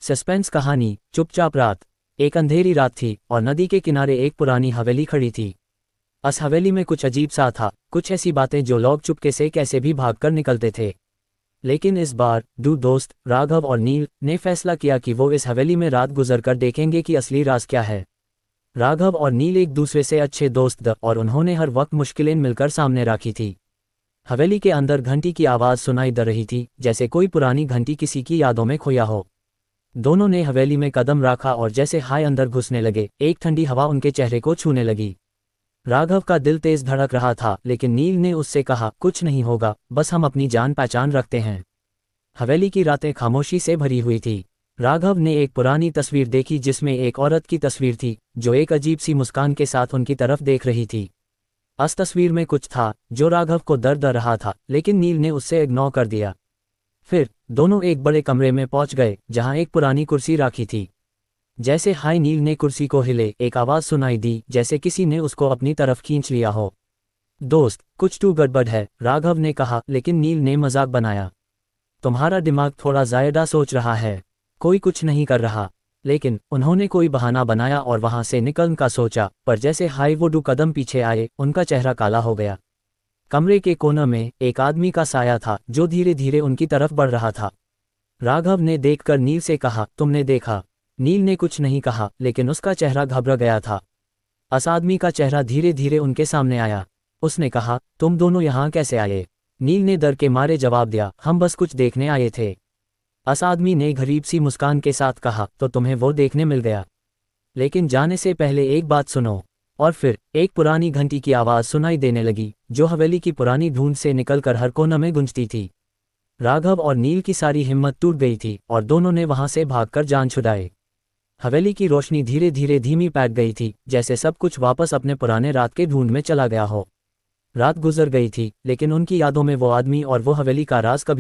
Suspense कहानी। चुपचाप रात। एक अंधेरी रात थी और नदी के किनारे एक पुरानी हवेली खड़ी थी। उस हवेली में कुछ अजीब सा था, कुछ ऐसी बातें जो लोग चुपके से कैसे भी भागकर निकलते थे। लेकिन इस बार दो दोस्त राघव और नील ने फैसला किया कि वो इस हवेली में रात गुजरकर देखेंगे कि असली राज क्या है। राघव और नील एक दूसरे से अच्छे दोस्त थे और उन्होंने हर वक्त मुश्किलें मिलकर सामने रखी थी। हवेली के अंदर घंटी की आवाज़ सुनाई दे रही थी, जैसे कोई पुरानी घंटी किसी की यादों में खोया हो। दोनों ने हवेली में कदम रखा और जैसे हाय अंदर घुसने लगे, एक ठंडी हवा उनके चेहरे को छूने लगी। राघव का दिल तेज धड़क रहा था, लेकिन नील ने उससे कहा, कुछ नहीं होगा, बस हम अपनी जान पहचान रखते हैं। हवेली की रातें खामोशी से भरी हुई थी। राघव ने एक पुरानी तस्वीर देखी जिसमें एक औरत की तस्वीर थी, जो एक अजीब सी मुस्कान के साथ उनकी तरफ देख रही थी। उस तस्वीर में कुछ था जो राघव को दर्द दे रहा था, लेकिन नील ने उससे इग्नोर कर दिया। फिर दोनों एक बड़े कमरे में पहुंच गए जहां एक पुरानी कुर्सी रखी थी। जैसे हाय नील ने कुर्सी को हिले, एक आवाज़ सुनाई दी, जैसे किसी ने उसको अपनी तरफ खींच लिया हो। दोस्त, कुछ तो गड़बड़ है, राघव ने कहा, लेकिन नील ने मजाक बनाया। तुम्हारा दिमाग थोड़ा ज़्यादा सोच रहा है। कोई कुछ नहीं कर रहा। लेकिन उन्होंने कोई बहाना बनाया और वहां से निकलने का सोचा, पर जैसे हाय वो 2 कदम पीछे आए, उनका चेहरा काला हो गया। कमरे के कोने में एक आदमी का साया था जो धीरे धीरे उनकी तरफ बढ़ रहा था। राघव ने देखकर नील से कहा, तुमने देखा? नील ने कुछ नहीं कहा, लेकिन उसका चेहरा घबरा गया था। उस आदमी का चेहरा धीरे धीरे उनके सामने आया। उसने कहा, तुम दोनों यहाँ कैसे आए? नील ने डर के मारे जवाब दिया, हम बस कुछ देखने आए थे। उस आदमी ने गरीब सी मुस्कान के साथ कहा, तो तुम्हें वो देखने मिल गया। लेकिन जाने से पहले एक बात सुनो। और फिर एक पुरानी घंटी की आवाज़ सुनाई देने लगी, जो हवेली की पुरानी धूंध से निकलकर हर कोने में गूंजती थी। राघव और नील की सारी हिम्मत टूट गई थी और दोनों ने वहां से भागकर जान छुड़ाई। हवेली की रोशनी धीरे धीरे धीमी पड़ गई थी, जैसे सब कुछ वापस अपने पुराने रात के ढूंढ में चला गया हो। रात गुजर गई थी, लेकिन उनकी यादों में वो आदमी और वो हवेली का राज कभी